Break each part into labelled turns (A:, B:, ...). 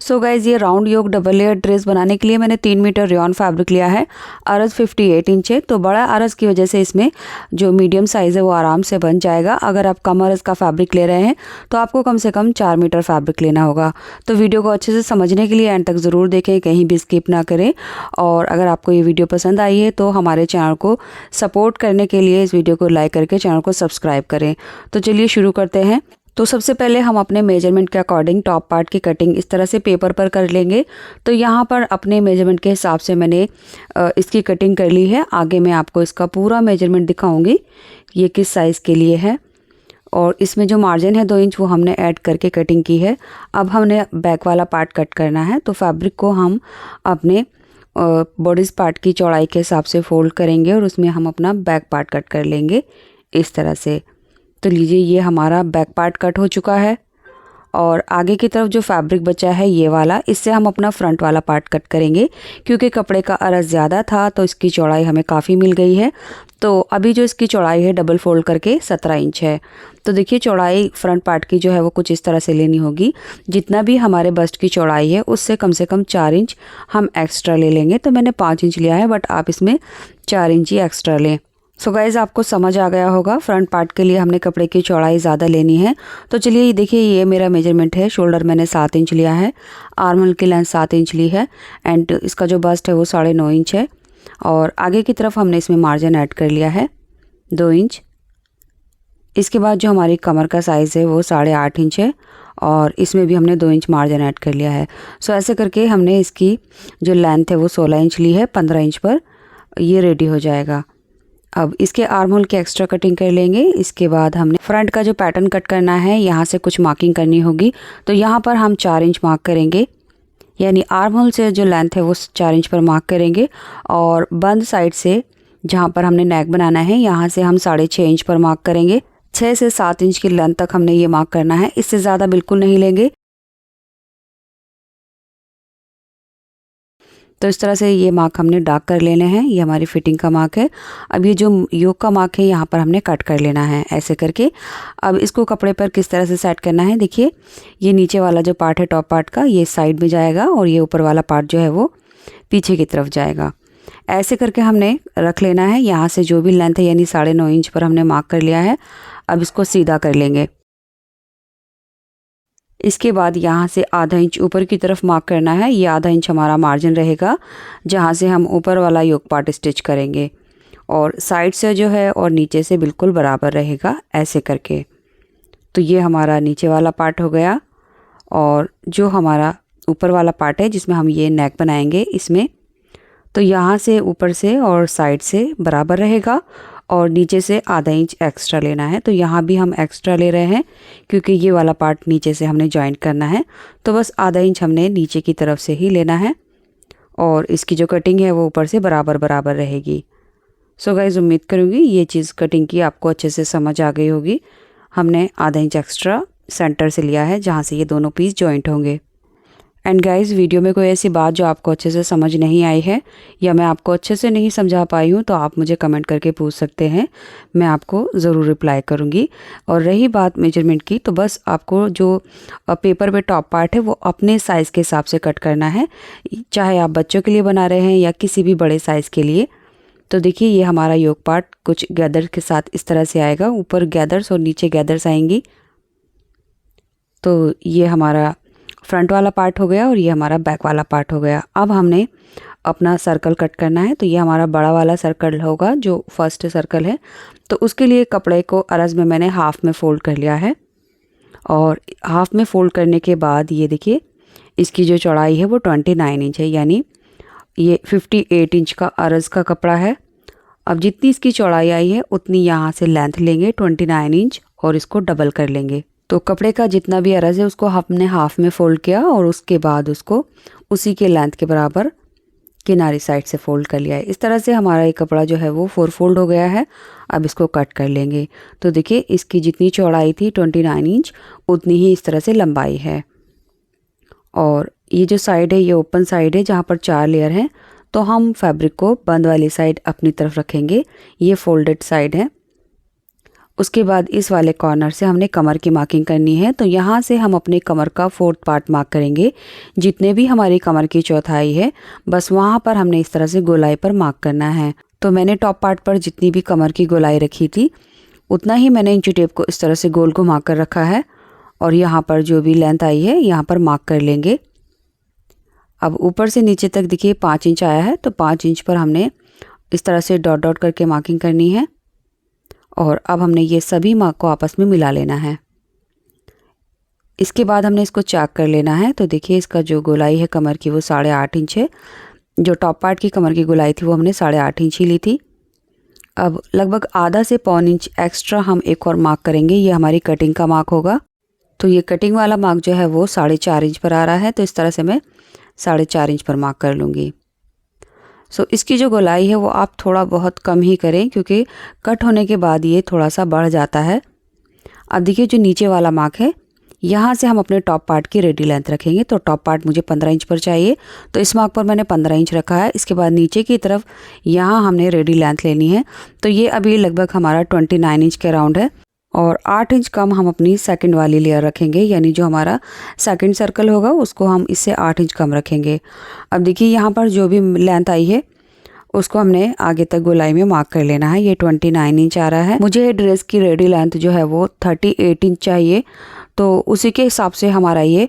A: So guys ये round योक double layer dress बनाने के लिए मैंने 3 मीटर रेयॉन फैब्रिक लिया है। अरज 58 इंच है, तो बड़ा अरज की वजह से इसमें जो मीडियम साइज़ है वो आराम से बन जाएगा। अगर आप कम अरज का फैब्रिक ले रहे हैं तो आपको कम से कम 4 मीटर फैब्रिक लेना होगा। तो वीडियो को अच्छे से समझने के लिए एंड तक ज़रूर देखें, कहीं भी स्किप ना करें। और अगर आपको ये वीडियो पसंद आई है तो हमारे चैनल को सपोर्ट करने के लिए इस वीडियो को लाइक करके चैनल को सब्सक्राइब करें। तो चलिए शुरू करते हैं। तो सबसे पहले हम अपने मेजरमेंट के अकॉर्डिंग टॉप पार्ट की कटिंग इस तरह से पेपर पर कर लेंगे। तो यहाँ पर अपने मेजरमेंट के हिसाब से मैंने इसकी कटिंग कर ली है। आगे मैं आपको इसका पूरा मेजरमेंट दिखाऊंगी ये किस साइज़ के लिए है। और इसमें जो मार्जिन है 2 इंच वो हमने ऐड करके कटिंग की है। अब हमने बैक वाला पार्ट कट करना है। तो फैब्रिक को हम अपने बॉडीज़ पार्ट की चौड़ाई के हिसाब से फोल्ड करेंगे और उसमें हम अपना बैक पार्ट कट कर लेंगे इस तरह से। तो लीजिए ये हमारा बैक पार्ट कट हो चुका है। और आगे की तरफ जो फैब्रिक बचा है ये वाला, इससे हम अपना फ्रंट वाला पार्ट कट करेंगे। क्योंकि कपड़े का अरज ज़्यादा था तो इसकी चौड़ाई हमें काफ़ी मिल गई है। तो अभी जो इसकी चौड़ाई है डबल फोल्ड करके 17 इंच है। तो देखिए चौड़ाई फ्रंट पार्ट की जो है वो कुछ इस तरह से लेनी होगी। जितना भी हमारे बस्ट की चौड़ाई है उससे कम से कम 4 इंच हम एक्स्ट्रा ले लेंगे। तो मैंने 5 इंच लिया है, बट आप इसमें 4 इंच ही एक्स्ट्रा लें। सो गाइज़ आपको समझ आ गया होगा, फ्रंट पार्ट के लिए हमने कपड़े की चौड़ाई ज़्यादा लेनी है। तो चलिए ये देखिए ये मेरा मेजरमेंट है। शोल्डर मैंने 7 इंच लिया है, आर्म होल की लेंथ 7 इंच ली है एंड इसका जो बस्ट है वो 9.5 इंच है। और आगे की तरफ हमने इसमें मार्जिन ऐड कर लिया है 2 इंच। इसके बाद जो हमारी कमर का साइज़ है वो 8.5 इंच है और इसमें भी हमने 2 इंच मार्जिन ऐड कर लिया है। सो ऐसे करके हमने इसकी जो लेंथ है वो 16 इंच ली है। 15 इंच पर ये रेडी हो जाएगा। अब इसके आर्म होल की एक्स्ट्रा कटिंग कर लेंगे। इसके बाद हमने फ्रंट का जो पैटर्न कट करना है यहाँ से कुछ मार्किंग करनी होगी। तो यहाँ पर हम 4 इंच मार्क करेंगे, यानी आर्म होल से जो लेंथ है वो 4 इंच पर मार्क करेंगे। और बंद साइड से जहाँ पर हमने नेक बनाना है यहाँ से हम 6.5 इंच पर मार्क करेंगे। 6 से 7 इंच की लेंथ तक हमने ये मार्क करना है, इससे ज़्यादा बिल्कुल नहीं लेंगे। तो इस तरह से ये मार्क हमने डार्क कर लेने हैं। ये हमारी फिटिंग का मार्क है। अब ये जो योक का मार्क है यहाँ पर हमने कट कर लेना है ऐसे करके। अब इसको कपड़े पर किस तरह से सेट करना है, देखिए ये नीचे वाला जो पार्ट है टॉप पार्ट का ये साइड में जाएगा और ये ऊपर वाला पार्ट जो है वो पीछे की तरफ जाएगा। ऐसे करके हमने रख लेना है। यहाँ से जो भी लेंथ है यानी 9.5 इंच पर हमने मार्क कर लिया है। अब इसको सीधा कर लेंगे। इसके बाद यहाँ से आधा इंच ऊपर की तरफ मार्क करना है। ये आधा इंच हमारा मार्जिन रहेगा जहाँ से हम ऊपर वाला योक पार्ट स्टिच करेंगे। और साइड से जो है और नीचे से बिल्कुल बराबर रहेगा ऐसे करके। तो ये हमारा नीचे वाला पार्ट हो गया। और जो हमारा ऊपर वाला पार्ट है जिसमें हम ये नेक बनाएंगे इसमें, तो यहाँ से ऊपर से और साइड से बराबर रहेगा और नीचे से आधा इंच एक्स्ट्रा लेना है। तो यहाँ भी हम एक्स्ट्रा ले रहे हैं क्योंकि ये वाला पार्ट नीचे से हमने जॉइंट करना है। तो बस आधा इंच हमने नीचे की तरफ से ही लेना है और इसकी जो कटिंग है वो ऊपर से बराबर बराबर रहेगी। सो गाइस उम्मीद करूँगी ये चीज़ कटिंग की आपको अच्छे से समझ आ गई होगी। हमने आधा इंच एक्स्ट्रा सेंटर से लिया है जहाँ से ये दोनों पीस जॉइंट होंगे। एंड गाइस वीडियो में कोई ऐसी बात जो आपको अच्छे से समझ नहीं आई है या मैं आपको अच्छे से नहीं समझा पाई हूँ तो आप मुझे कमेंट करके पूछ सकते हैं, मैं आपको ज़रूर रिप्लाई करूँगी। और रही बात मेजरमेंट की, तो बस आपको जो पेपर पे टॉप पार्ट है वो अपने साइज़ के हिसाब से कट करना है, चाहे आप बच्चों के लिए बना रहे हैं या किसी भी बड़े साइज़ के लिए। तो देखिए ये हमारा योक पार्ट कुछ गैदर के साथ इस तरह से आएगा, ऊपर गैदर्स और नीचे गैदर्स आएंगी। तो ये हमारा फ्रंट वाला पार्ट हो गया और ये हमारा बैक वाला पार्ट हो गया। अब हमने अपना सर्कल कट करना है। तो ये हमारा बड़ा वाला सर्कल होगा जो फर्स्ट सर्कल है। तो उसके लिए कपड़े को अरज में मैंने हाफ में फ़ोल्ड कर लिया है। और हाफ में फ़ोल्ड करने के बाद ये देखिए इसकी जो चौड़ाई है वो 29 इंच है, यानी ये 58 इंच का अरज का कपड़ा है। अब जितनी इसकी चौड़ाई आई है उतनी यहाँ से लेंथ लेंगे 29 इंच और इसको डबल कर लेंगे। तो कपड़े का जितना भी अरज है उसको हमने हाफ में फ़ोल्ड किया और उसके बाद उसको उसी के लेंथ के बराबर किनारी साइड से फ़ोल्ड कर लिया है। इस तरह से हमारा ये कपड़ा जो है वो 4 फोल्ड हो गया है। अब इसको कट कर लेंगे। तो देखिए इसकी जितनी चौड़ाई थी 29 इंच उतनी ही इस तरह से लंबाई है। और ये जो साइड है ये ओपन साइड है जहाँ पर 4 लेयर हैं। तो हम फैब्रिक को बंद वाली साइड अपनी तरफ रखेंगे, ये फोल्डेड साइड है। उसके बाद इस वाले कॉर्नर से हमने कमर की मार्किंग करनी है। तो यहाँ से हम अपने कमर का 4th पार्ट मार्क करेंगे। जितने भी हमारी कमर की चौथाई है बस वहाँ पर हमने इस तरह से गोलाई पर मार्क करना है। तो मैंने टॉप पार्ट पर जितनी भी कमर की गोलाई रखी थी उतना ही मैंने इंची टेप को इस तरह से गोल घुमा कर रखा है और यहाँ पर जो भी लेंथ आई है यहाँ पर मार्क कर लेंगे। अब ऊपर से नीचे तक देखिए 5 इंच आया है, तो 5 इंच पर हमने इस तरह से डॉट डॉट करके मार्किंग करनी है और अब हमने ये सभी मार्क को आपस में मिला लेना है। इसके बाद हमने इसको चेक कर लेना है। तो देखिए इसका जो गोलाई है कमर की वो 8.5 इंच है। जो टॉप पार्ट की कमर की गोलाई थी वो हमने 8.5 इंच ही ली थी। अब लगभग आधा से पौन इंच एक्स्ट्रा हम एक और मार्क करेंगे, ये हमारी कटिंग का मार्क होगा। तो ये कटिंग वाला मार्क जो है वो 4.5 इंच पर आ रहा है, तो इस तरह से मैं 4.5 इंच पर मार्क कर लूँगी। सो इसकी जो गोलाई है वो आप थोड़ा बहुत कम ही करें क्योंकि कट होने के बाद ये थोड़ा सा बढ़ जाता है। अब देखिए जो नीचे वाला मार्क है यहाँ से हम अपने टॉप पार्ट की रेडी लेंथ रखेंगे। तो टॉप पार्ट मुझे 15 इंच पर चाहिए, तो इस मार्क पर मैंने 15 इंच रखा है। इसके बाद नीचे की तरफ यहाँ हमने रेडी लेंथ लेनी है। तो ये अभी लगभग हमारा 29 इंच के अराउंड है और 8 इंच कम हम अपनी सेकंड वाली लेयर रखेंगे, यानी जो हमारा सेकंड सर्कल होगा उसको हम इससे 8 इंच कम रखेंगे। अब देखिए यहाँ पर जो भी लेंथ आई है उसको हमने आगे तक गोलाई में मार्क कर लेना है। ये 29 इंच आ रहा है। मुझे ड्रेस की रेडी लेंथ जो है वो 38 इंच चाहिए, तो उसी के हिसाब से हमारा ये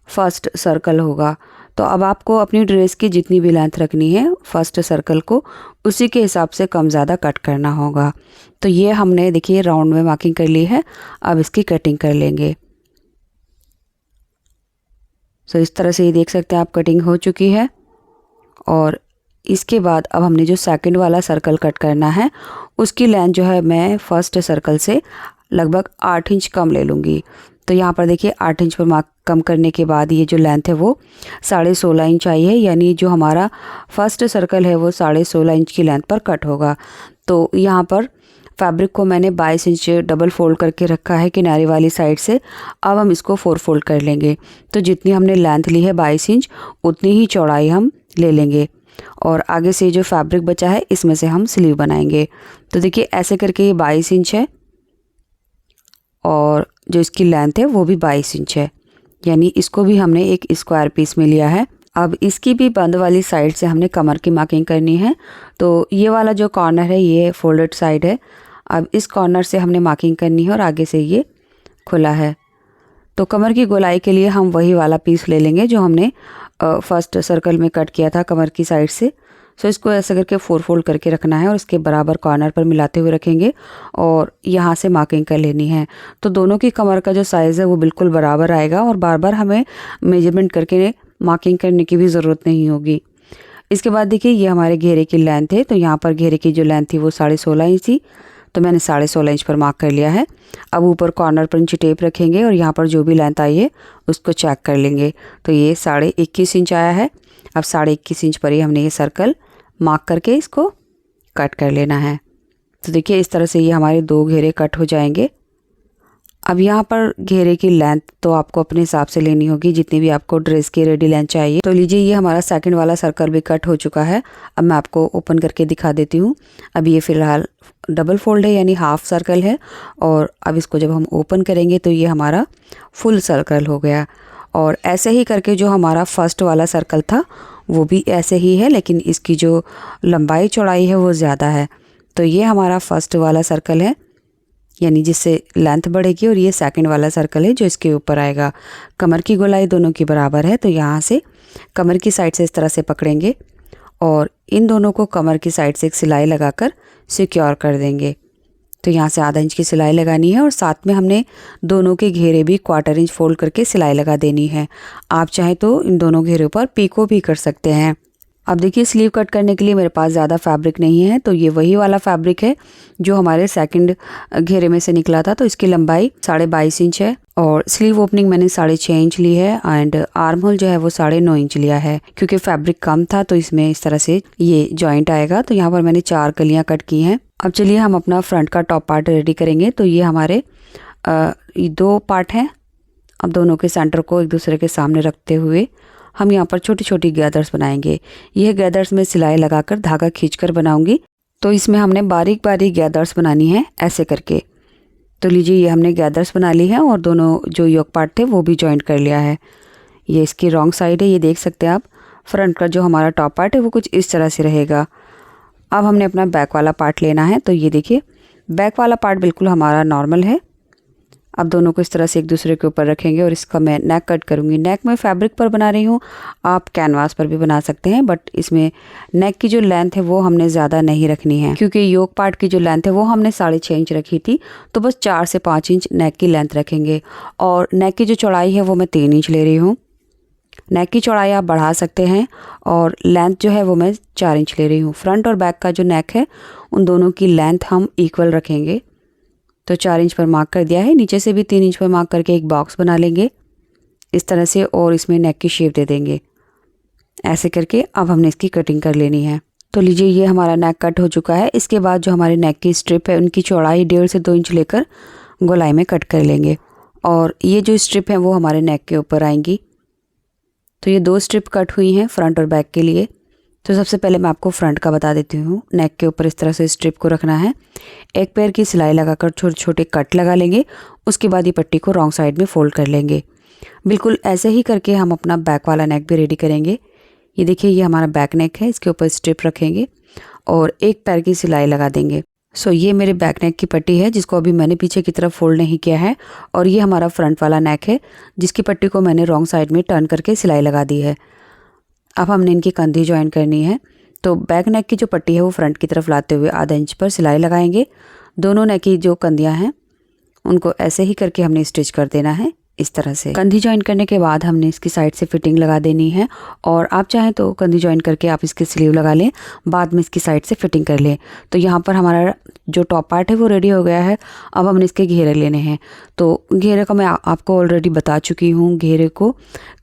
A: फर्स्ट सर्कल होगा। तो अब आपको अपनी ड्रेस की जितनी भी लेंथ रखनी है फर्स्ट सर्कल को उसी के हिसाब से कम ज़्यादा कट करना होगा। तो ये हमने देखिए राउंड में मार्किंग कर ली है। अब इसकी कटिंग कर लेंगे। तो इस तरह से ये देख सकते हैं आप कटिंग हो चुकी है। और इसके बाद अब हमने जो सेकंड वाला सर्कल कट करना है उसकी लेंथ जो है मैं फर्स्ट सर्कल से लगभग 8 इंच कम ले लूँगी। तो यहाँ पर देखिए 8 इंच पर मार्क कम करने के बाद ये जो लेंथ है वो 16.5 इंच आई है, यानी जो हमारा फर्स्ट सर्कल है वो 16.5 इंच की लेंथ पर कट होगा। तो यहाँ पर फैब्रिक को मैंने 22 इंच डबल फोल्ड करके रखा है किनारे वाली साइड से। अब हम इसको 4 फोल्ड कर लेंगे। तो जितनी हमने लेंथ ली है 22 इंच उतनी ही चौड़ाई हम ले लेंगे और आगे से जो फैब्रिक बचा है इसमें से हम स्लीव बनाएंगे। तो देखिए ऐसे करके ये 22 इंच है और जो इसकी लेंथ है वो भी 22 इंच है, यानी इसको भी हमने एक स्क्वायर पीस में लिया है। अब इसकी भी बंद वाली साइड से हमने कमर की मार्किंग करनी है। तो ये वाला जो कॉर्नर है ये फोल्डेड साइड है। अब इस कॉर्नर से हमने मार्किंग करनी है और आगे से ये खुला है। तो कमर की गोलाई के लिए हम वही वाला पीस ले लेंगे जो हमने फर्स्ट सर्कल में कट किया था कमर की साइड से। सो इसको ऐसे करके 4 फोल्ड करके रखना है और इसके बराबर कॉर्नर पर मिलाते हुए रखेंगे और यहाँ से मार्किंग कर लेनी है। तो दोनों की कमर का जो साइज़ है वो बिल्कुल बराबर आएगा और बार बार हमें मेजरमेंट करके मार्किंग करने की भी ज़रूरत नहीं होगी। इसके बाद देखिए ये हमारे घेरे की लेंथ है। तो यहाँ पर घेरे की जो लेंथ थी वो 16.5 इंच थी, तो मैंने 16.5 इंच पर मार्क कर लिया है। अब ऊपर कॉर्नर पर इंची टेप रखेंगे और यहाँ पर जो भी लेंथ आई है उसको चेक कर लेंगे। तो ये 21.5 इंच आया है। अब 21.5 इंच पर ही हमने ये सर्कल मार्क करके इसको कट कर लेना है। तो देखिए इस तरह से ये हमारे 2 घेरे कट हो जाएंगे। अब यहाँ पर घेरे की लेंथ तो आपको अपने हिसाब से लेनी होगी जितनी भी आपको ड्रेस की रेडी लेंथ चाहिए। तो लीजिए ये हमारा सेकंड वाला सर्कल भी कट हो चुका है। अब मैं आपको ओपन करके दिखा देती हूँ। अब ये फ़िलहाल डबल फोल्ड है यानी हाफ सर्कल है और अब इसको जब हम ओपन करेंगे तो ये हमारा फुल सर्कल हो गया। और ऐसे ही करके जो हमारा फर्स्ट वाला सर्कल था वो भी ऐसे ही है, लेकिन इसकी जो लंबाई चौड़ाई है वो ज़्यादा है। तो ये हमारा फर्स्ट वाला सर्कल है यानी जिससे लेंथ बढ़ेगी और ये सेकंड वाला सर्कल है जो इसके ऊपर आएगा। कमर की गोलाई दोनों की बराबर है, तो यहाँ से कमर की साइड से इस तरह से पकड़ेंगे और इन दोनों को कमर की साइड से एक सिलाई लगाकर सिक्योर कर देंगे। तो यहाँ से आधा इंच की सिलाई लगानी है और साथ में हमने दोनों के घेरे भी 1/4 इंच फोल्ड करके सिलाई लगा देनी है। आप चाहें तो इन दोनों घेरों पर पीको भी कर सकते हैं। अब देखिए स्लीव कट करने के लिए मेरे पास ज़्यादा फैब्रिक नहीं है, तो ये वही वाला फैब्रिक है जो हमारे सेकंड घेरे में से निकला था। तो इसकी लंबाई 22.5 इंच है और स्लीव ओपनिंग मैंने 6.5 इंच ली है एंड आर्म होल जो है वो 9.5 इंच लिया है। क्योंकि फैब्रिक कम था तो इसमें इस तरह से ये जॉइंट आएगा। तो यहाँ पर मैंने 4 कलियाँ कट की हैं। अब चलिए हम अपना फ्रंट का टॉप पार्ट रेडी करेंगे। तो ये हमारे 2 पार्ट हैं। अब दोनों के सेंटर को एक दूसरे के सामने रखते हुए हम यहाँ पर छोटी छोटी गैदर्स बनाएंगे। यह गैदर्स में सिलाई लगाकर धागा खींचकर बनाऊंगी। तो इसमें हमने बारीक बारीक गैदर्स बनानी है ऐसे करके। तो लीजिए ये हमने गैदर्स बना ली है और दोनों जो योक पार्ट थे वो भी जॉइंट कर लिया है। ये इसकी रॉन्ग साइड है, ये देख सकते हैं आप। फ्रंट का जो हमारा टॉप पार्ट है वो कुछ इस तरह से रहेगा। अब हमने अपना बैक वाला पार्ट लेना है। तो ये देखिए बैक वाला पार्ट बिल्कुल हमारा नॉर्मल है। अब दोनों को इस तरह से एक दूसरे के ऊपर रखेंगे और इसका मैं नेक कट करूँगी। नेक मैं फैब्रिक पर बना रही हूँ, आप कैनवास पर भी बना सकते हैं, बट इसमें नेक की जो लेंथ है वो हमने ज़्यादा नहीं रखनी है, क्योंकि योक पार्ट की जो लेंथ है वो हमने 6.5 इंच रखी थी। तो बस 4 से 5 इंच नेक की लेंथ रखेंगे। और नेक की जो चौड़ाई है वो मैं 3 इंच ले रही हूँ। नेक की चौड़ाई आप बढ़ा सकते हैं और लेंथ जो है वो मैं 4 इंच ले रही हूँ। फ्रंट और बैक का जो नेक है उन दोनों की लेंथ हम इक्वल रखेंगे। तो 4 इंच पर मार्क कर दिया है। नीचे से भी 3 इंच पर मार्क करके एक बॉक्स बना लेंगे इस तरह से और इसमें नेक की शेप दे देंगे ऐसे करके। अब हमने इसकी कटिंग कर लेनी है। तो लीजिए ये हमारा नेक कट हो चुका है। इसके बाद जो हमारे नेक की स्ट्रिप है उनकी चौड़ाई 1.5 से 2 इंच लेकर गोलाई में कट कर लेंगे और ये जो स्ट्रिप है वो हमारे नेक के ऊपर आएंगी। तो ये 2 स्ट्रिप कट हुई हैं फ्रंट और बैक के लिए। तो सबसे पहले मैं आपको फ्रंट का बता देती हूँ। नेक के ऊपर इस तरह से स्ट्रिप को रखना है। एक पैर की सिलाई लगाकर छोटे छोटे कट लगा लेंगे। उसके बाद ये पट्टी को रॉन्ग साइड में फोल्ड कर लेंगे। बिल्कुल ऐसे ही करके हम अपना बैक वाला नेक भी रेडी करेंगे। ये देखिए ये हमारा बैक नेक है, इसके ऊपर स्ट्रिप रखेंगे और एक पैर की सिलाई लगा देंगे। सो ये मेरे बैक नेक की पट्टी है जिसको अभी मैंने पीछे की तरफ फोल्ड नहीं किया है। और ये हमारा फ्रंट वाला नेक है जिसकी पट्टी को मैंने रॉन्ग साइड में टर्न करके सिलाई लगा दी है। अब हमने इनकी कंधी ज्वाइन करनी है। तो बैक नेक की जो पट्टी है वो फ्रंट की तरफ लाते हुए आधा इंच पर सिलाई लगाएंगे। दोनों नेक की जो कंधियां हैं उनको ऐसे ही करके हमने स्टिच कर देना है इस तरह से। कंधी ज्वाइन करने के बाद हमने इसकी साइड से फिटिंग लगा देनी है और आप चाहें तो कंधी ज्वाइन करके आप इसकी स्लीव लगा लें, बाद में इसकी साइड से फिटिंग कर लें। तो यहाँ पर हमारा जो टॉप पार्ट है वो रेडी हो गया है। अब हमने इसके घेरे लेने हैं। तो घेरे का मैं आपको ऑलरेडी बता चुकी हूँ। घेरे को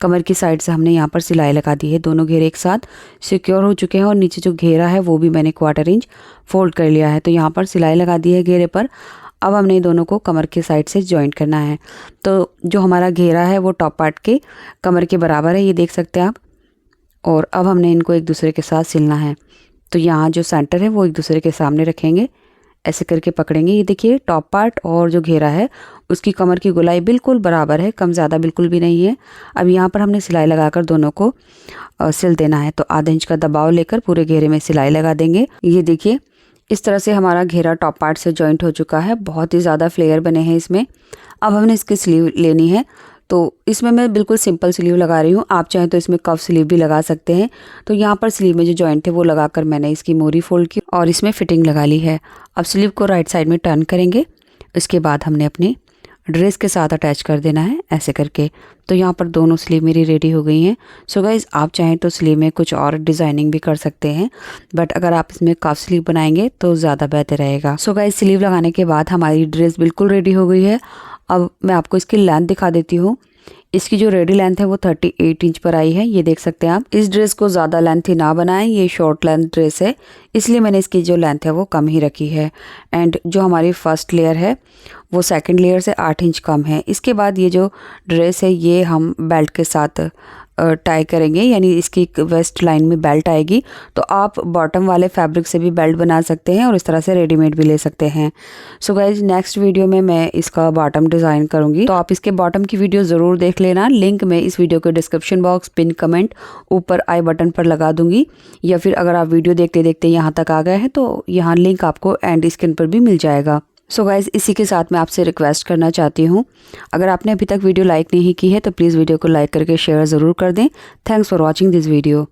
A: कमर की साइड से हमने यहाँ पर सिलाई लगा दी है। दोनों घेरे एक साथ सिक्योर हो चुके हैं और नीचे जो घेरा है वो भी मैंने 1/4 इंच फोल्ड कर लिया है। तो यहाँ पर सिलाई लगा दी है घेरे पर। अब हमने दोनों को कमर के साइड से जॉइंट करना है। तो जो हमारा घेरा है वो टॉप पार्ट के कमर के बराबर है, ये देख सकते हैं आप। और अब हमने इनको एक दूसरे के साथ सिलना है। तो यहाँ जो सेंटर है वो एक दूसरे के सामने रखेंगे, ऐसे करके पकड़ेंगे। ये देखिए टॉप पार्ट और जो घेरा है उसकी कमर की गोलाई बिल्कुल बराबर है, कम ज़्यादा बिल्कुल भी नहीं है। अब यहाँ पर हमने सिलाई लगाकर दोनों को सिल देना है। तो आधा इंच का दबाव लेकर पूरे घेरे में सिलाई लगा देंगे। ये देखिए इस तरह से हमारा घेरा टॉप पार्ट से जॉइंट हो चुका है। बहुत ही ज़्यादा फ्लेयर बने हैं इसमें। अब हमने इसकी स्लीव लेनी है। तो इसमें मैं बिल्कुल सिंपल स्लीव लगा रही हूँ, आप चाहें तो इसमें कफ स्लीव भी लगा सकते हैं। तो यहाँ पर स्लीव में जो जॉइंट है वो लगाकर मैंने इसकी मोरी फोल्ड की और इसमें फिटिंग लगा ली है। अब स्लीव को राइट साइड में टर्न करेंगे। इसके बाद हमने अपनी ड्रेस के साथ अटैच कर देना है ऐसे करके। तो यहाँ पर दोनों स्लीव मेरी रेडी हो गई हैं। सो गाइज आप चाहें तो स्लीव में कुछ और डिज़ाइनिंग भी कर सकते हैं, बट अगर आप इसमें कफ स्लीव बनाएंगे तो ज़्यादा बेहतर रहेगा। सो गाइज स्लीव लगाने के बाद हमारी ड्रेस बिल्कुल रेडी हो गई है। अब मैं आपको इसकी लेंथ दिखा देती हूँ। इसकी जो रेडी लेंथ है वो 38 इंच पर आई है, ये देख सकते हैं आप। इस ड्रेस को ज़्यादा लेंथ ही ना बनाएं, ये शॉर्ट लेंथ ड्रेस है इसलिए मैंने इसकी जो लेंथ है वो कम ही रखी है। एंड जो हमारी फर्स्ट लेयर है वो सेकंड लेयर से 8 इंच कम है। इसके बाद ये जो ड्रेस है ये हम बेल्ट के साथ टाई करेंगे, यानी इसकी वेस्ट लाइन में बेल्ट आएगी। तो आप बॉटम वाले फैब्रिक से भी बेल्ट बना सकते हैं और इस तरह से रेडीमेड भी ले सकते हैं। सो गाइज नेक्स्ट वीडियो में मैं इसका बॉटम डिज़ाइन करूंगी, तो आप इसके बॉटम की वीडियो ज़रूर देख लेना। लिंक मैं इस वीडियो के डिस्क्रिप्शन बॉक्स, पिन कमेंट, ऊपर आई बटन पर लगा दूंगी, या फिर अगर आप वीडियो देखते देखते यहाँ तक आ गए हैं तो यहाँ लिंक आपको एंड स्क्रीन पर भी मिल जाएगा। सो गाइज़ इसी के साथ मैं आपसे रिक्वेस्ट करना चाहती हूँ, अगर आपने अभी तक वीडियो लाइक नहीं की है तो प्लीज़ वीडियो को लाइक करके शेयर ज़रूर कर दें। Thanks for watching this video.